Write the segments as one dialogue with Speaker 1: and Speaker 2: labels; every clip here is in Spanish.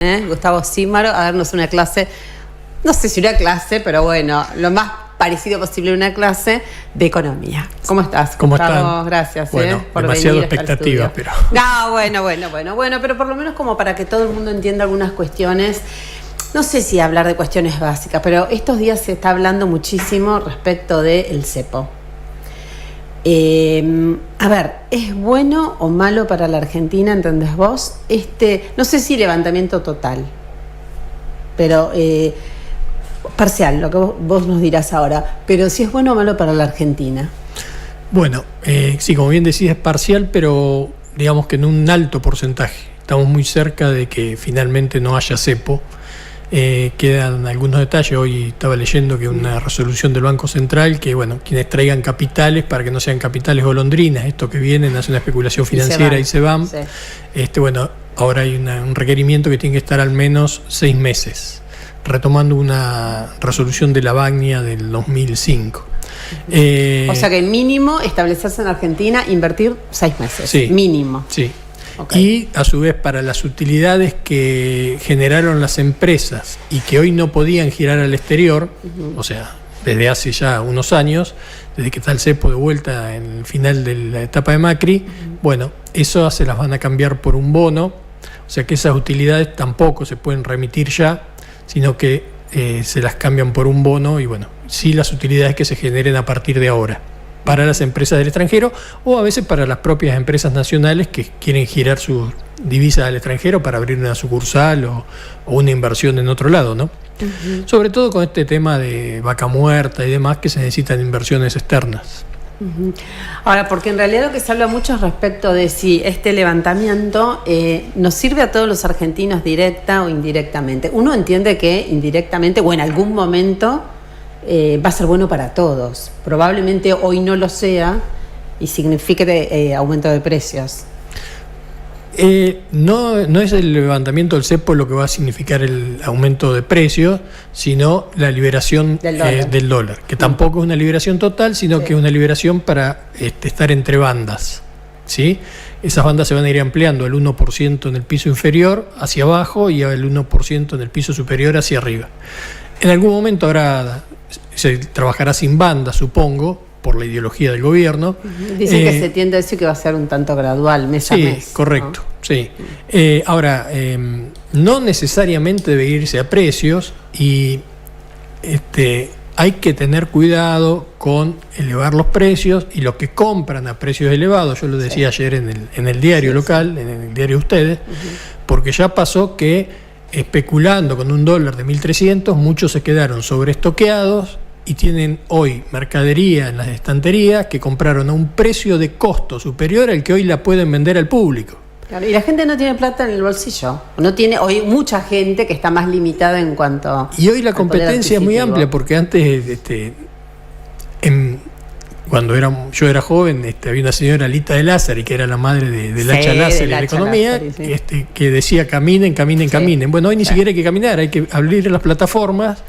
Speaker 1: Gustavo Címaro, a darnos una clase, no sé si una clase, pero bueno, lo más parecido posible a una clase de economía. ¿Cómo estás?
Speaker 2: ¿Cómo
Speaker 1: Gustavo?
Speaker 2: están?
Speaker 1: Gracias
Speaker 2: Bueno,
Speaker 1: por
Speaker 2: demasiado
Speaker 1: venir
Speaker 2: expectativa, pero...
Speaker 1: No, bueno, pero por lo menos como para que todo el mundo entienda algunas cuestiones. No sé si hablar de cuestiones básicas, pero estos días se está hablando muchísimo respecto del cepo. A ver, ¿es bueno o malo para la Argentina, entendés vos? No sé si levantamiento total, pero parcial, lo que vos nos dirás ahora, pero si es bueno o malo para la Argentina.
Speaker 2: Bueno, sí, como bien decís, es parcial, pero digamos que en un alto porcentaje. Estamos muy cerca de que finalmente no haya cepo. Quedan algunos detalles. Hoy estaba leyendo que una resolución del Banco Central que, bueno, quienes traigan capitales, para que no sean capitales golondrinas, esto que vienen, hacen una especulación financiera y se van. Sí. Bueno, ahora hay un requerimiento que tiene que estar al menos 6 meses, retomando una resolución de la Bagnia del 2005.
Speaker 1: O sea que mínimo establecerse en Argentina, invertir 6 meses.
Speaker 2: Sí,
Speaker 1: mínimo.
Speaker 2: Sí. Okay. Y a su vez para las utilidades que generaron las empresas y que hoy no podían girar al exterior, o sea, desde hace ya unos años, desde que está el cepo de vuelta en el final de la etapa de Macri, bueno, eso se las van a cambiar por un bono, o sea que esas utilidades tampoco se pueden remitir ya, sino que se las cambian por un bono y bueno, sí las utilidades que se generen a partir de ahora, para las empresas del extranjero o a veces para las propias empresas nacionales que quieren girar sus divisas al extranjero para abrir una sucursal o una inversión en otro lado, ¿no? Sobre todo con este tema de vaca muerta y demás, que se necesitan inversiones externas.
Speaker 1: Ahora, porque en realidad lo que se habla mucho es respecto de si este levantamiento nos sirve a todos los argentinos directa o indirectamente. Uno entiende que indirectamente o en algún momento va a ser bueno para todos. Probablemente hoy no lo sea y signifique aumento de precios.
Speaker 2: No es el levantamiento del cepo lo que va a significar el aumento de precios, sino la liberación del dólar, que tampoco es una liberación total, sino que es una liberación para estar entre bandas, ¿sí? Esas bandas se van a ir ampliando al 1% en el piso inferior hacia abajo y al 1% en el piso superior hacia arriba. En algún momento se trabajará sin banda, supongo, por la ideología del gobierno.
Speaker 1: Dicen que se tiende a decir que va a ser un tanto gradual, mes a mes.
Speaker 2: Sí, correcto, ¿no? Sí. Ahora, no necesariamente debe irse a precios y hay que tener cuidado con elevar los precios y los que compran a precios elevados. Yo lo decía ayer en el diario local, en el diario de ustedes, porque ya pasó que especulando con un dólar de 1.300, muchos se quedaron sobreestoqueados y tienen hoy mercadería en las estanterías que compraron a un precio de costo superior al que hoy la pueden vender al público.
Speaker 1: Claro, y la gente no tiene plata en el bolsillo. No tiene hoy mucha gente que está más limitada en cuanto.
Speaker 2: Y hoy la competencia es muy amplia, porque antes, cuando yo era joven, había una señora Lita de Lázari, que era la madre de Lacha Lázari en la economía, que decía caminen. Bueno, hoy ni siquiera hay que caminar, hay que abrir las plataformas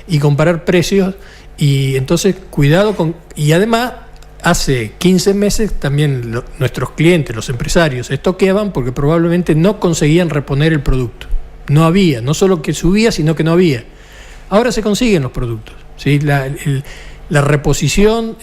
Speaker 2: y comparar precios. Y entonces, cuidado con... Y además, hace 15 meses también nuestros clientes, los empresarios, se estoqueaban porque probablemente no conseguían reponer el producto. No había, no solo que subía, sino que no había. Ahora se consiguen los productos, ¿sí? La reposición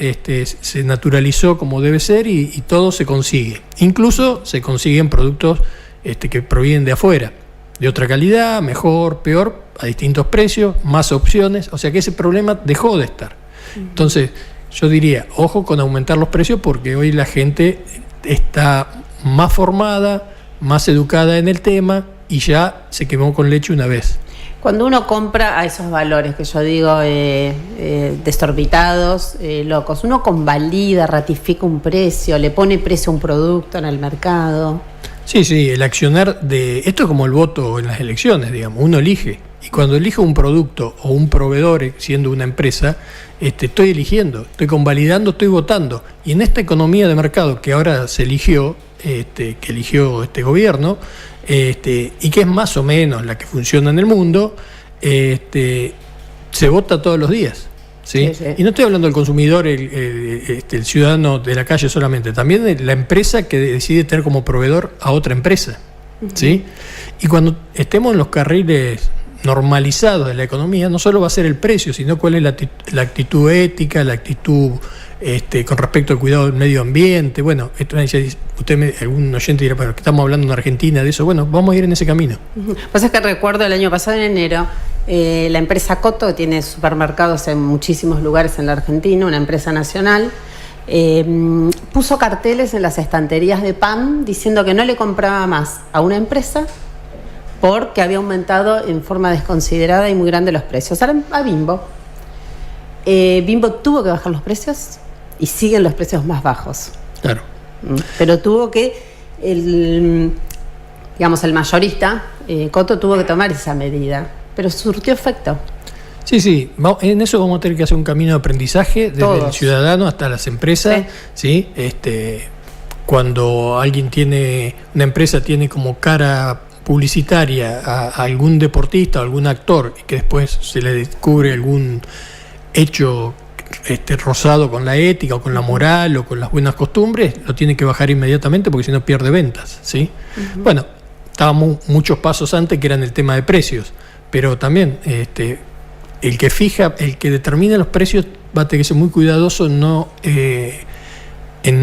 Speaker 2: se naturalizó como debe ser y todo se consigue. Incluso se consiguen productos que provienen de afuera, de otra calidad, mejor, peor, a distintos precios, más opciones. O sea que ese problema dejó de estar. Entonces, yo diría, ojo con aumentar los precios porque hoy la gente está más formada, más educada en el tema y ya se quemó con leche una vez.
Speaker 1: Cuando uno compra a esos valores que yo digo desorbitados, locos, uno convalida, ratifica un precio, le pone precio a un producto en el mercado.
Speaker 2: Sí, el accionar esto es como el voto en las elecciones, digamos, uno elige. Y cuando elijo un producto o un proveedor, siendo una empresa, estoy eligiendo, estoy convalidando, estoy votando. Y en esta economía de mercado que ahora se eligió, que eligió este gobierno, y que es más o menos la que funciona en el mundo, se vota todos los días. ¿Sí? Y no estoy hablando del consumidor, el ciudadano de la calle solamente, también de la empresa que decide tener como proveedor a otra empresa. ¿Sí? Y cuando estemos en los carriles normalizados de la economía, no solo va a ser el precio, sino cuál es la actitud ética, la actitud con respecto al cuidado del medio ambiente. Bueno, algún oyente dirá, pero que estamos hablando en Argentina de eso. Bueno, vamos a ir en ese camino.
Speaker 1: Pues es que recuerdo el año pasado, en enero, la empresa Coto, que tiene supermercados en muchísimos lugares en la Argentina, una empresa nacional, puso carteles en las estanterías de pan diciendo que no le compraba más a una empresa porque había aumentado en forma desconsiderada y muy grande los precios. Ahora a Bimbo. Bimbo tuvo que bajar los precios y siguen los precios más bajos.
Speaker 2: Claro.
Speaker 1: Pero tuvo que, el mayorista, Coto, tuvo que tomar esa medida. Pero surtió efecto.
Speaker 2: Sí, en eso vamos a tener que hacer un camino de aprendizaje desde el ciudadano hasta las empresas. ¿Sí? Cuando una empresa tiene como cara publicitaria a algún deportista o algún actor y que después se le descubre algún hecho rozado con la ética o con la moral o con las buenas costumbres, lo tiene que bajar inmediatamente porque si no pierde ventas, ¿sí? Uh-huh. Bueno, estábamos muchos pasos antes que eran el tema de precios, pero también el que determina los precios va a tener que ser muy cuidadoso en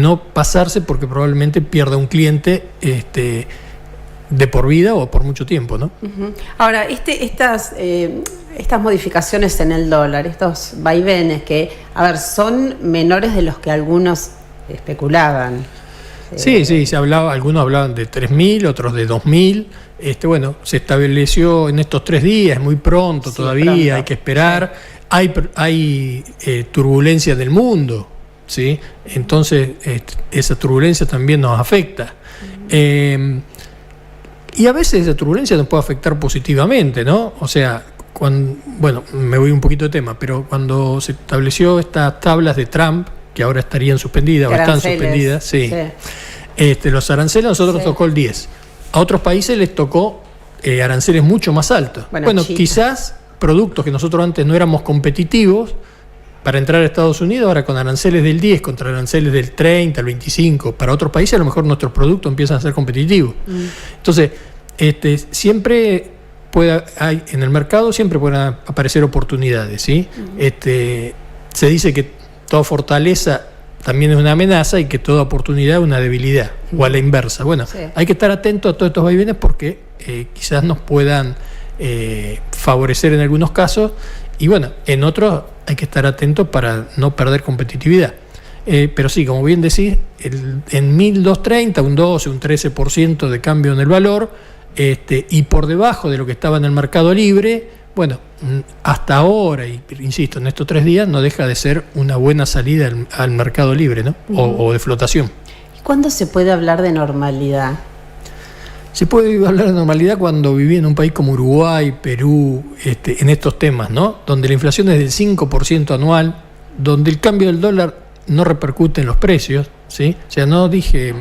Speaker 2: no pasarse, porque probablemente pierda un cliente de por vida o por mucho tiempo, ¿no?
Speaker 1: Uh-huh. Ahora, estas modificaciones en el dólar, estos vaivenes que, son menores de los que algunos especulaban.
Speaker 2: Sí, algunos hablaban de 3.000, otros de 2.000. Se estableció en estos 3 días, es muy pronto todavía, pronto. Hay que esperar. Sí. Hay turbulencia en el mundo, ¿sí? Entonces, esa turbulencia también nos afecta. Uh-huh. Y a veces esa turbulencia nos puede afectar positivamente, ¿no? O sea, me voy un poquito de tema, pero cuando se estableció estas tablas de Trump, que ahora estarían suspendidas o están suspendidas, sí. Los aranceles a nosotros tocó el 10. A otros países les tocó aranceles mucho más altos. Bueno, quizás productos que nosotros antes no éramos competitivos para entrar a Estados Unidos, ahora con aranceles del 10 contra aranceles del 30, el 25, para otros países a lo mejor nuestros productos empiezan a ser competitivos. Entonces, siempre en el mercado siempre pueden aparecer oportunidades, ¿sí? Se dice que toda fortaleza también es una amenaza y que toda oportunidad es una debilidad, o a la inversa. Bueno, hay que estar atentos a todos estos vaivenes porque quizás nos puedan favorecer en algunos casos, y bueno, en otros hay que estar atentos para no perder competitividad. Pero sí, como bien decís, en 1.230, un 12, un 13% de cambio en el valor, y por debajo de lo que estaba en el mercado libre, bueno, hasta ahora, y insisto, en estos 3 días no deja de ser una buena salida al mercado libre, ¿no? O de flotación.
Speaker 1: ¿Y cuándo se puede hablar de normalidad?
Speaker 2: Se puede hablar de normalidad cuando viví en un país como Uruguay, Perú, en estos temas, ¿no? Donde la inflación es del 5% anual, donde el cambio del dólar no repercute en los precios, ¿sí? O sea, no dije,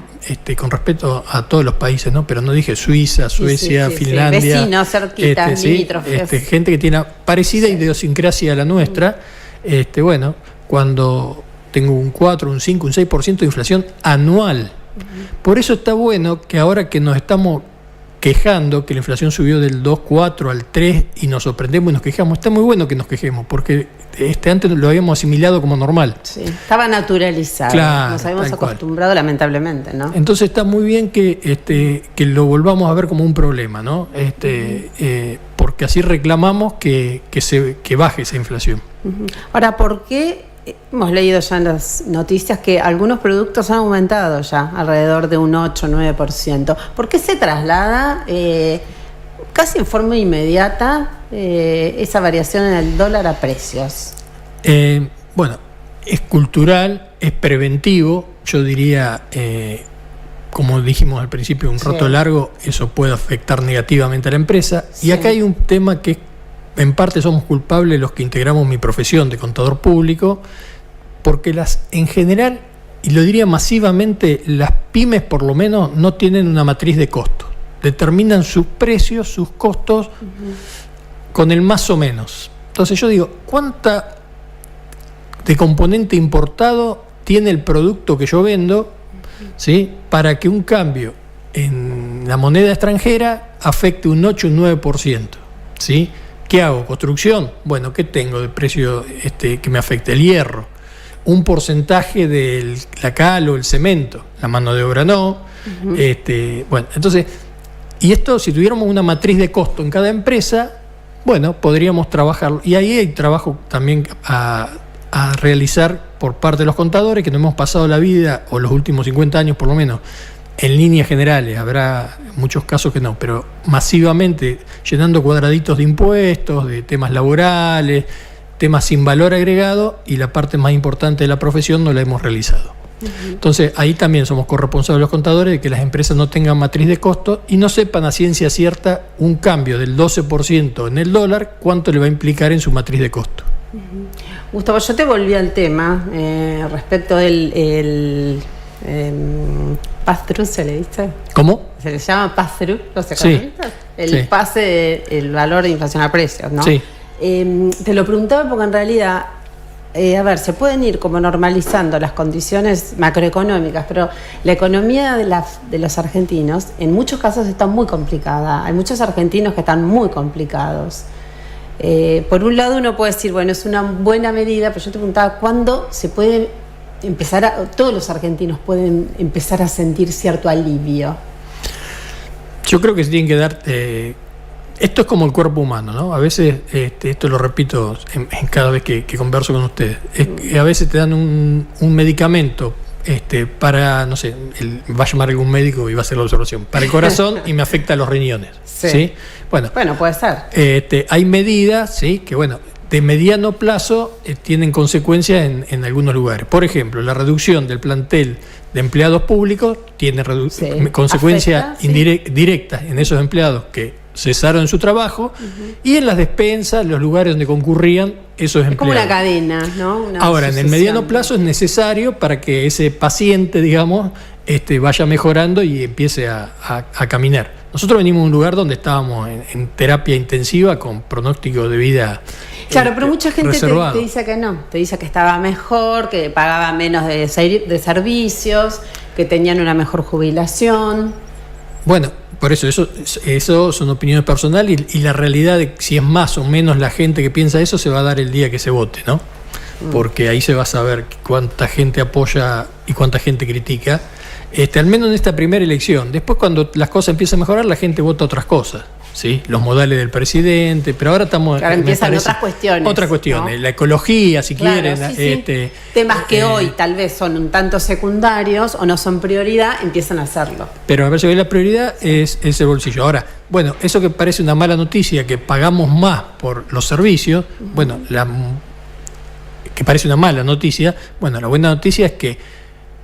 Speaker 2: con respecto a todos los países, ¿no? Pero no dije Suiza, Suecia, Finlandia.
Speaker 1: Vecinos, cerquitas, limítrofes.
Speaker 2: Gente que tiene parecida idiosincrasia a la nuestra. Cuando tengo un 4, un 5, un 6% de inflación anual. Por eso está bueno que ahora que nos estamos quejando, que la inflación subió del 2,4 al 3 y nos sorprendemos y nos quejamos, está muy bueno que nos quejemos, porque antes lo habíamos asimilado como normal. Sí,
Speaker 1: estaba naturalizado, claro, nos habíamos acostumbrado lamentablemente, ¿no?
Speaker 2: Entonces está muy bien que lo volvamos a ver como un problema, ¿no? Porque así reclamamos que baje esa inflación.
Speaker 1: Ahora, ¿por qué? Hemos leído ya en las noticias que algunos productos han aumentado ya alrededor de un 8-9%. ¿Por qué se traslada casi en forma inmediata esa variación en el dólar a precios?
Speaker 2: Es cultural, es preventivo. Yo diría, como dijimos al principio, un rato largo, eso puede afectar negativamente a la empresa. Sí. Y acá hay un tema que en parte somos culpables los que integramos mi profesión de contador público, porque en general, y lo diría masivamente, las pymes por lo menos no tienen una matriz de costos. Determinan sus precios, sus costos, con el más o menos. Entonces yo digo, ¿cuánta de componente importado tiene el producto que yo vendo, ¿sí? Para que un cambio en la moneda extranjera afecte un 8 o un 9%. ¿Sí? ¿Qué hago? ¿Construcción? Bueno, ¿qué tengo de precio que me afecte? El hierro. Un porcentaje de la cal o el cemento. La mano de obra no. Bueno, entonces, y esto, si tuviéramos una matriz de costo en cada empresa, bueno, podríamos trabajarlo. Y ahí hay trabajo también a realizar por parte de los contadores, que nos hemos pasado la vida, o los últimos 50 años por lo menos, en líneas generales. Habrá muchos casos que no, pero masivamente llenando cuadraditos de impuestos, de temas laborales, temas sin valor agregado, y la parte más importante de la profesión no la hemos realizado. Entonces ahí también somos corresponsables los contadores de que las empresas no tengan matriz de costo y no sepan a ciencia cierta un cambio del 12% en el dólar, cuánto le va a implicar en su matriz de costo.
Speaker 1: Gustavo, yo te volví al tema respecto del pass-through, ¿se le dice?
Speaker 2: ¿Cómo?
Speaker 1: Se le llama pass-through, los economistas. El pase del valor de inflación a precios, ¿no?
Speaker 2: Sí.
Speaker 1: Te lo preguntaba porque en realidad, a ver, se pueden ir como normalizando las condiciones macroeconómicas, pero la economía de los argentinos en muchos casos está muy complicada. Hay muchos argentinos que están muy complicados. Por un lado uno puede decir, bueno, es una buena medida, pero yo te preguntaba, ¿cuándo se puede empezar todos los argentinos pueden empezar a sentir cierto alivio?
Speaker 2: Yo creo que se tienen que dar... esto es como el cuerpo humano, ¿no? A veces, esto lo repito en cada vez que converso con ustedes, a veces te dan un medicamento para, no sé, va a llamar algún médico y va a hacer la observación, para el corazón y me afecta a los riñones. ¿Sí? Bueno,
Speaker 1: puede ser.
Speaker 2: Hay medidas, ¿sí?, que, bueno, de mediano plazo tienen consecuencias en algunos lugares. Por ejemplo, la reducción del plantel de empleados públicos tiene consecuencias directas en esos empleados que cesaron su trabajo y en las despensas, los lugares donde concurrían esos empleados. Es como
Speaker 1: una cadena, ¿no?
Speaker 2: Ahora, en el mediano plazo es necesario para que ese paciente, digamos, vaya mejorando y empiece a caminar. Nosotros venimos de un lugar donde estábamos en terapia intensiva con pronóstico de vida.
Speaker 1: Claro, pero mucha gente te dice que no, te dice que estaba mejor, que pagaba menos de servicios, que tenían una mejor jubilación.
Speaker 2: Bueno, por eso son opiniones personales y la realidad de si es más o menos la gente que piensa eso se va a dar el día que se vote, ¿no? Porque ahí se va a saber cuánta gente apoya y cuánta gente critica. Al menos en esta primera elección. Después, cuando las cosas empiezan a mejorar, la gente vota otras cosas, ¿sí? Los modales del presidente, pero ahora estamos...
Speaker 1: Claro, empiezan otras cuestiones.
Speaker 2: Otras cuestiones, ¿no? La ecología, si quieren.
Speaker 1: Sí. Temas que hoy tal vez son un tanto secundarios o no son prioridad, empiezan a hacerlo.
Speaker 2: Pero a ver si hoy la prioridad es el bolsillo. Ahora, bueno, eso que parece una mala noticia, que pagamos más por los servicios, bueno, que parece una mala noticia, bueno, la buena noticia es que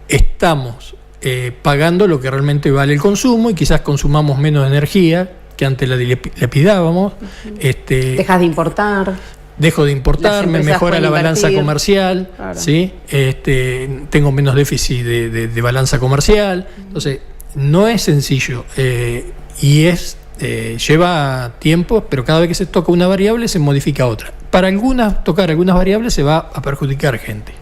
Speaker 2: estamos pagando lo que realmente vale el consumo y quizás consumamos menos energía que antes le pidábamos.
Speaker 1: Dejas de importar.
Speaker 2: Dejo de importar, me mejora la balanza comercial, claro. ¿Sí? Tengo menos déficit de balanza comercial. Entonces, no es sencillo y lleva tiempo, pero cada vez que se toca una variable se modifica otra. Para tocar algunas variables se va a perjudicar gente.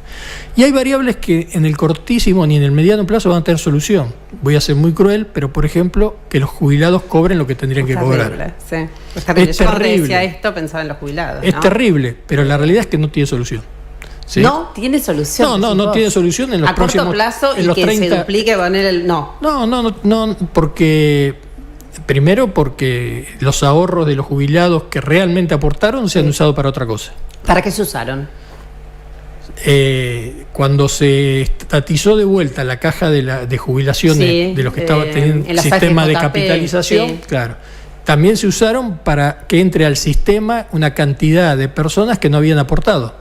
Speaker 2: Y hay variables que en el cortísimo ni en el mediano plazo van a tener solución. Voy a ser muy cruel, pero por ejemplo, que los jubilados cobren lo que tendrían que cobrar.
Speaker 1: Sí. Es terrible. Yo cuando decía esto pensaba en los jubilados.
Speaker 2: Es terrible, pero la realidad es que no tiene solución. ¿Sí?
Speaker 1: No tiene solución.
Speaker 2: No tiene solución en los próximos...
Speaker 1: A corto plazo
Speaker 2: en
Speaker 1: y
Speaker 2: los
Speaker 1: que
Speaker 2: 30...
Speaker 1: se duplique con el... No,
Speaker 2: porque... Primero porque los ahorros de los jubilados que realmente aportaron se han usado para otra cosa.
Speaker 1: ¿Para qué se usaron?
Speaker 2: Cuando se estatizó de vuelta la caja de jubilaciones de los que estaban teniendo el sistema de capitalización, claro, también se usaron para que entre al sistema una cantidad de personas que no habían aportado.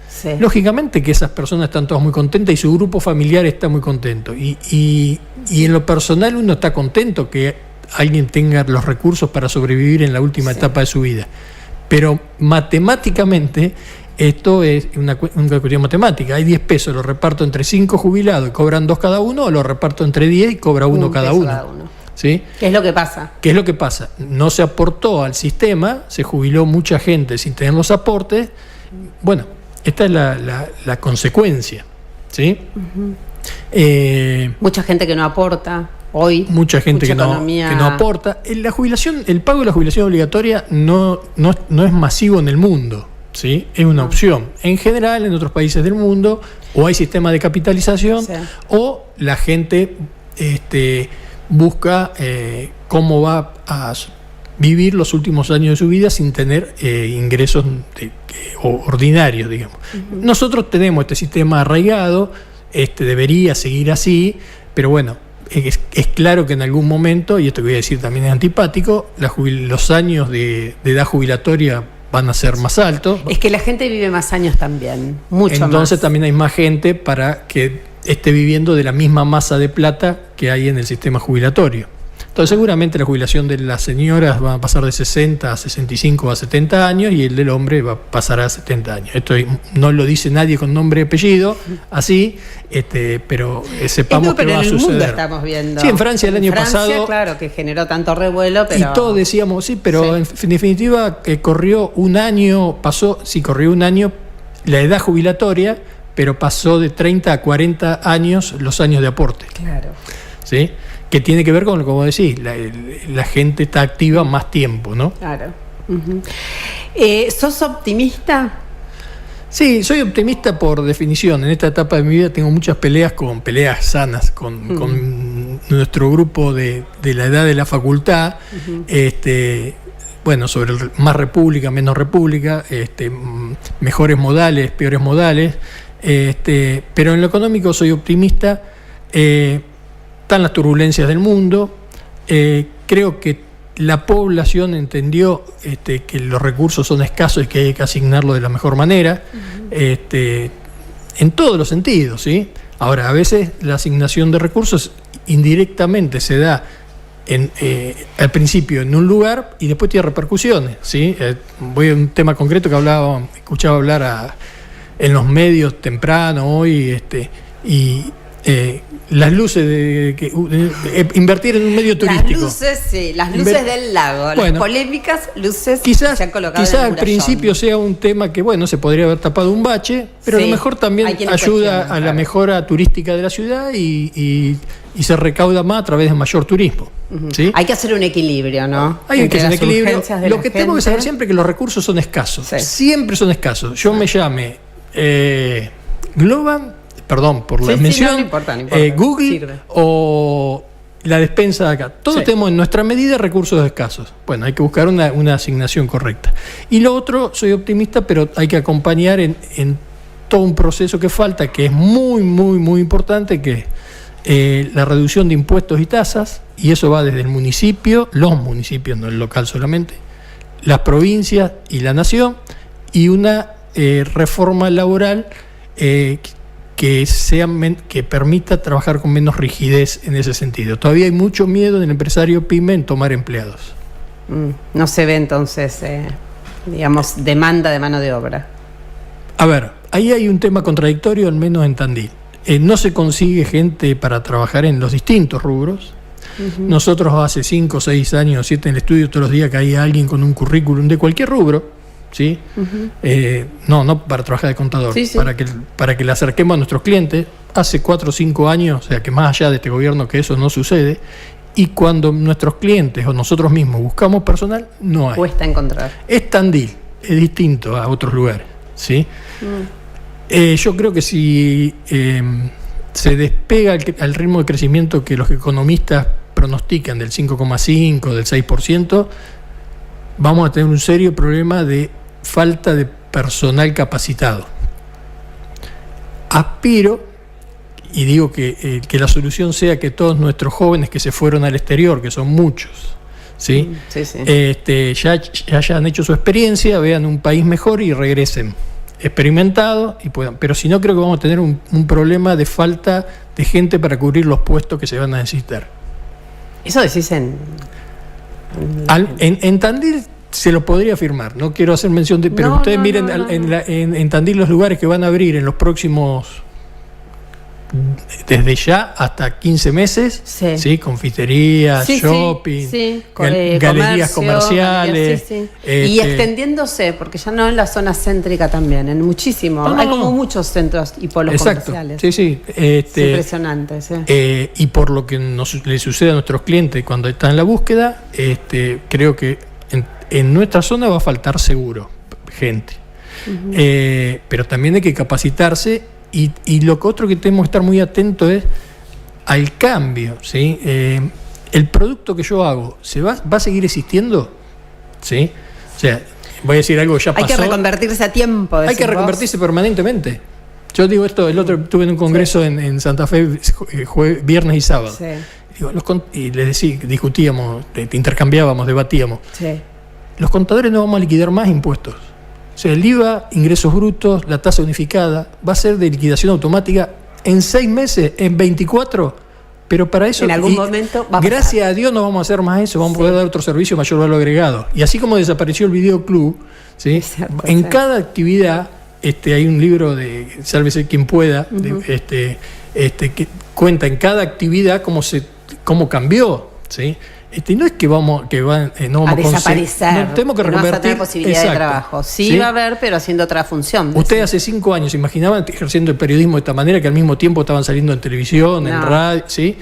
Speaker 2: Sí. Lógicamente que esas personas están todas muy contentas y su grupo familiar está muy contento. Y en lo personal uno está contento que alguien tenga los recursos para sobrevivir en la última etapa de su vida. Pero matemáticamente esto es una cuestión matemática. Hay 10 pesos, los reparto entre 5 jubilados y cobran 2 cada uno, o los reparto entre 10 y cobra 1 cada uno. ¿Sí?
Speaker 1: ¿Qué es lo que pasa?
Speaker 2: ¿Qué es lo que pasa? No se aportó al sistema, se jubiló mucha gente sin tener los aportes. Bueno, esta es la consecuencia. ¿Sí?
Speaker 1: Mucha gente que no aporta. Hoy
Speaker 2: mucha gente que no aporta. La jubilación, el pago de la jubilación obligatoria no es masivo en el mundo, ¿sí? Es una opción. En general, en otros países del mundo, o hay sistema de capitalización, o la gente busca cómo va a vivir los últimos años de su vida sin tener ingresos ordinarios, digamos. Nosotros tenemos este sistema arraigado, debería seguir así, pero bueno, es claro que en algún momento, y esto que voy a decir también es antipático, los años de edad jubilatoria van a ser más altos.
Speaker 1: Es que la gente vive más años también, mucho más.
Speaker 2: Entonces también hay más gente para que esté viviendo de la misma masa de plata que hay en el sistema jubilatorio. Entonces seguramente la jubilación de las señoras va a pasar de 60 a 65 a 70 años y el del hombre va a pasar a 70 años. Esto no lo dice nadie con nombre y apellido, así, pero sepamos que va a suceder. En el mundo
Speaker 1: estamos viendo.
Speaker 2: Sí, en Francia el año pasado.
Speaker 1: Claro, que generó tanto revuelo, pero...
Speaker 2: Y todos decíamos, sí, pero en definitiva corrió un año, corrió un año la edad jubilatoria, pero pasó de 30 a 40 años los años de aporte.
Speaker 1: Claro.
Speaker 2: ¿Sí? Que tiene que ver con, como decís, la gente está activa más tiempo, ¿no?
Speaker 1: Claro. ¿Sos optimista?
Speaker 2: Sí, soy optimista por definición. En esta etapa de mi vida tengo muchas peleas sanas con nuestro grupo de la edad de la facultad. Bueno, sobre más república, menos república, mejores modales, peores modales. Pero en lo económico soy optimista. Están las turbulencias del mundo. Creo que la población entendió que los recursos son escasos y que hay que asignarlos de la mejor manera, en todos los sentidos, ¿sí? Ahora, a veces la asignación de recursos indirectamente se da al principio en un lugar y después tiene repercusiones, ¿sí? Voy a un tema concreto que escuchaba hablar en los medios temprano hoy, las luces invertir en un medio turístico.
Speaker 1: Las luces del lago, las polémicas luces
Speaker 2: quizás al principio sea un tema que se podría haber tapado un bache, pero a lo mejor también ayuda a la mejora turística de la ciudad y se recauda más a través de mayor turismo. ¿Sí?
Speaker 1: Hay que hacer un equilibrio, ¿no?
Speaker 2: Hay que hacer un equilibrio. Lo que tengo que saber siempre es que los recursos son escasos. Siempre son escasos. Yo me llame Globan, perdón por la mención,
Speaker 1: no importa,
Speaker 2: Google
Speaker 1: sirve.
Speaker 2: O la despensa de acá. Todos tenemos en nuestra medida recursos escasos. Bueno, hay que buscar una asignación correcta. Y lo otro, soy optimista, pero hay que acompañar en todo un proceso que falta, que es muy, muy, muy importante, que es la reducción de impuestos y tasas, y eso va desde el municipio, los municipios, no el local solamente, las provincias y la nación, y una reforma laboral que permita trabajar con menos rigidez en ese sentido. Todavía hay mucho miedo del empresario pyme en tomar empleados.
Speaker 1: No se ve entonces, demanda de mano de obra.
Speaker 2: A ver, ahí hay un tema contradictorio, al menos en Tandil. No se consigue gente para trabajar en los distintos rubros. Nosotros hace 5, 6 años, 7 en el estudio, todos los días caía alguien con un currículum de cualquier rubro, ¿sí? No para trabajar de contador, para que le acerquemos a nuestros clientes. Hace 4 o 5 años, o sea que más allá de este gobierno que eso no sucede, y cuando nuestros clientes o nosotros mismos buscamos personal, no hay.
Speaker 1: Cuesta encontrar.
Speaker 2: Es Tandil, es distinto a otros lugares, ¿sí? Yo creo que si se despega al ritmo de crecimiento que los economistas pronostican del 5,5%, del 6%, vamos a tener un serio problema de falta de personal capacitado. Aspiro, y digo que la solución sea que todos nuestros jóvenes que se fueron al exterior, que son muchos, ¿sí? Ya hayan hecho su experiencia, vean un país mejor y regresen experimentados y puedan. Pero si no, creo que vamos a tener un problema de falta de gente para cubrir los puestos que se van a necesitar.
Speaker 1: Eso decís en
Speaker 2: Tandil se lo podría afirmar, no quiero hacer mención de, pero ustedes miren en Tandil los lugares que van a abrir en los próximos desde ya hasta 15 meses, ¿sí? Confiterías, shopping, galerías comerciales.
Speaker 1: Y extendiéndose, porque ya no en la zona céntrica también, en muchísimos. Hay como muchos centros y polos comerciales.
Speaker 2: Es
Speaker 1: impresionante.
Speaker 2: Y por lo que le sucede a nuestros clientes cuando están en la búsqueda, creo que en nuestra zona va a faltar seguro gente. Pero también hay que capacitarse y lo que otro que tenemos que estar muy atentos es al cambio, ¿sí? El producto que yo hago ¿va a seguir existiendo? ¿Sí? O sea, voy a decir algo que ya pasó.
Speaker 1: Hay que reconvertirse a tiempo.
Speaker 2: Hay que reconvertirse permanentemente. Yo digo esto, el otro estuve en un congreso en Santa Fe viernes y sábado. Digo, y les decía, discutíamos, intercambiábamos, debatíamos. Los contadores no vamos a liquidar más impuestos. O sea, el IVA, ingresos brutos, la tasa unificada, va a ser de liquidación automática en 6 meses, en 24, pero para eso...
Speaker 1: En algún momento va a pasar.
Speaker 2: Gracias a Dios no vamos a hacer más eso, vamos a poder dar otro servicio mayor valor agregado. Y así como desapareció el videoclub, ¿sí? En cada actividad, hay un libro de Sálvese quien pueda, que cuenta en cada actividad cómo cambió, ¿sí? No es que no vamos
Speaker 1: a desaparecer,
Speaker 2: no tenemos que reconvertir.
Speaker 1: No vas a tener posibilidad de trabajo. Sí, va a haber, pero haciendo otra función.
Speaker 2: Usted hace 5 años imaginaban ejerciendo el periodismo de esta manera, que al mismo tiempo estaban saliendo en televisión, en radio, ¿sí?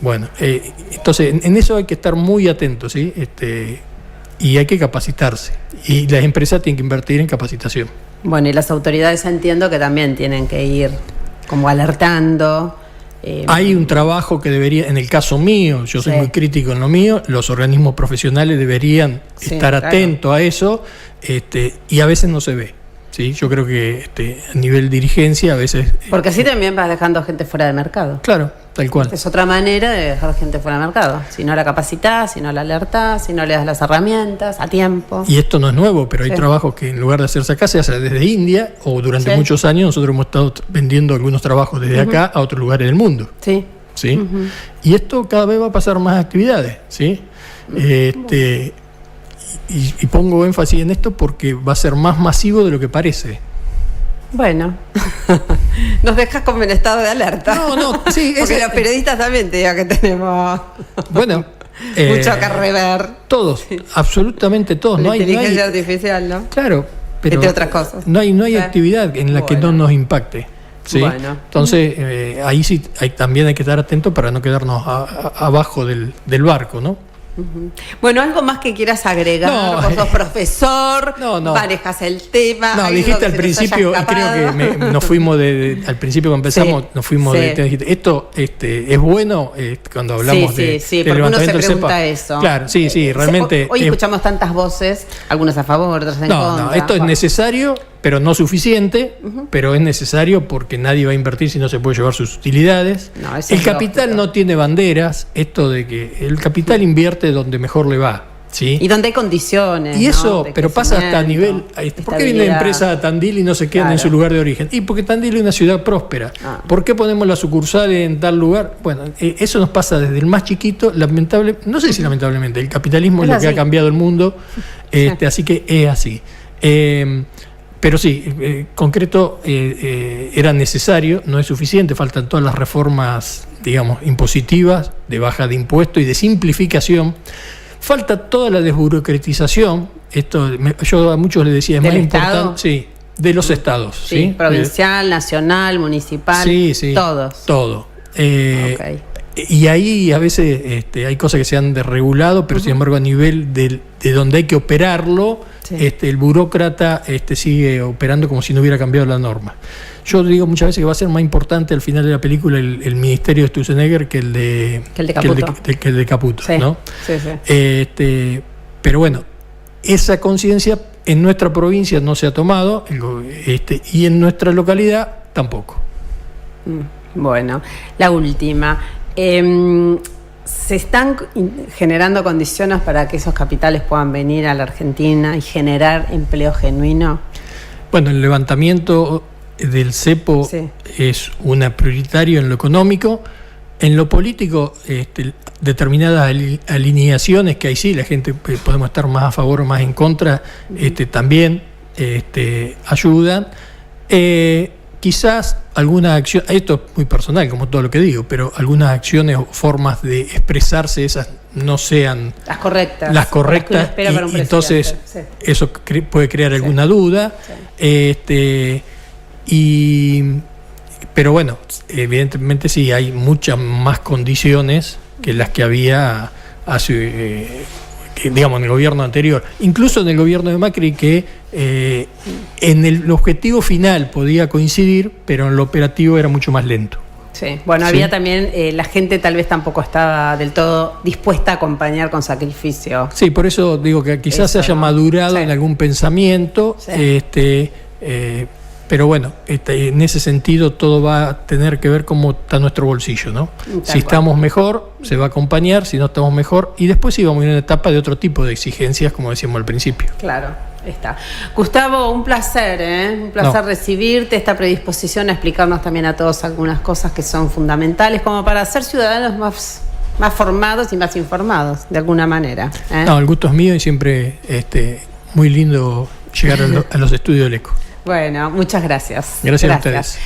Speaker 2: Bueno, entonces en eso hay que estar muy atentos, ¿sí? Y hay que capacitarse. Y las empresas tienen que invertir en capacitación.
Speaker 1: Bueno, y las autoridades entiendo que también tienen que ir como alertando.
Speaker 2: Hay un trabajo que debería, en el caso mío, yo soy muy crítico en lo mío, los organismos profesionales deberían estar atentos a eso, y a veces no se ve. ¿Sí? Yo creo que a nivel dirigencia a veces...
Speaker 1: Porque así también vas dejando gente fuera de mercado.
Speaker 2: Claro, tal cual.
Speaker 1: Es otra manera de dejar gente fuera de mercado. Si no la capacitás, si no la alertás, si no le das las herramientas a tiempo.
Speaker 2: Y esto no es nuevo, pero hay trabajos que en lugar de hacerse acá se hace desde India, o durante muchos años nosotros hemos estado vendiendo algunos trabajos desde acá a otros lugares del mundo. ¿Sí? Y esto cada vez va a pasar más actividades, ¿sí? Y pongo énfasis en esto porque va a ser más masivo de lo que parece.
Speaker 1: Bueno, nos dejas como en estado de alerta.
Speaker 2: Sí.
Speaker 1: Porque los periodistas también te digo que tenemos mucho que rever.
Speaker 2: Todos, absolutamente todos.
Speaker 1: La inteligencia artificial, ¿no?
Speaker 2: Claro, pero
Speaker 1: entre otras cosas.
Speaker 2: No hay actividad en la que no nos impacte. ¿Sí? Entonces, ahí sí también hay que estar atentos para no quedarnos abajo del barco, ¿no?
Speaker 1: Bueno, algo más que quieras agregar. Vos sos profesor, manejas el tema.
Speaker 2: Dijiste al principio, y creo que nos fuimos al principio cuando empezamos, nos fuimos dijiste, esto es bueno cuando hablamos de
Speaker 1: porque uno se pregunta eso.
Speaker 2: Claro, realmente.
Speaker 1: Hoy escuchamos tantas voces, algunas a favor, otras en contra.
Speaker 2: Esto es necesario, pero no suficiente, pero es necesario porque nadie va a invertir si no se puede llevar sus utilidades. El capital no tiene banderas, esto de que el capital invierte donde mejor le va, ¿sí?
Speaker 1: Y donde hay condiciones.
Speaker 2: Y eso, pero pasa hasta a nivel... ¿Por qué viene la empresa a Tandil y no se quedan en su lugar de origen? Y porque Tandil es una ciudad próspera. ¿Por qué ponemos la sucursal en tal lugar? Bueno, eso nos pasa desde el más chiquito, no sé si lamentablemente, el capitalismo es lo que ha cambiado el mundo, así que es así. Pero sí, concreto, era necesario, no es suficiente, faltan todas las reformas, digamos, impositivas, de baja de impuestos y de simplificación. Falta toda la desburocratización. Yo a muchos les decía, es más importante, de los estados. ¿Sí?
Speaker 1: Provincial, nacional, municipal, todos.
Speaker 2: Todo. Y ahí a veces hay cosas que se han desregulado, pero sin embargo a nivel de donde hay que operarlo, el burócrata sigue operando como si no hubiera cambiado la norma. Yo digo muchas veces que va a ser más importante al final de la película el ministerio de Sturzenegger que el de Caputo. ¿No? Pero bueno, esa conciencia en nuestra provincia no se ha tomado, y en nuestra localidad tampoco.
Speaker 1: Bueno, la última. ¿Se están generando condiciones para que esos capitales puedan venir a la Argentina y generar empleo genuino?
Speaker 2: Bueno, el levantamiento del cepo es una prioritario en lo económico. En lo político, determinadas alineaciones que ahí sí, la gente podemos estar más a favor o más en contra, también ayudan. quizás algunas acciones, esto es muy personal como todo lo que digo, pero algunas acciones o formas de expresarse esas no sean
Speaker 1: las correctas,
Speaker 2: y entonces sí. Eso puede crear alguna duda. Sí. Pero bueno, evidentemente sí hay muchas más condiciones que las que había hace, digamos, en el gobierno anterior, incluso en el gobierno de Macri, que en el objetivo final podía coincidir, pero en lo operativo era mucho más lento.
Speaker 1: Sí, bueno, ¿sí? Había también, la gente tal vez tampoco estaba del todo dispuesta a acompañar con sacrificio.
Speaker 2: Sí, por eso digo que quizás se haya madurado en algún pensamiento, pero bueno, en ese sentido todo va a tener que ver cómo está nuestro bolsillo, ¿no? Si estamos mejor, se va a acompañar; si no estamos mejor, y después sí vamos a ir a una etapa de otro tipo de exigencias, como decíamos al principio.
Speaker 1: Claro, está. Gustavo, un placer, un placer recibirte, esta predisposición a explicarnos también a todos algunas cosas que son fundamentales, como para ser ciudadanos más formados y más informados, de alguna manera.
Speaker 2: No, el gusto es mío y siempre muy lindo llegar a los estudios del ECO.
Speaker 1: Bueno, muchas gracias.
Speaker 2: Gracias a ustedes.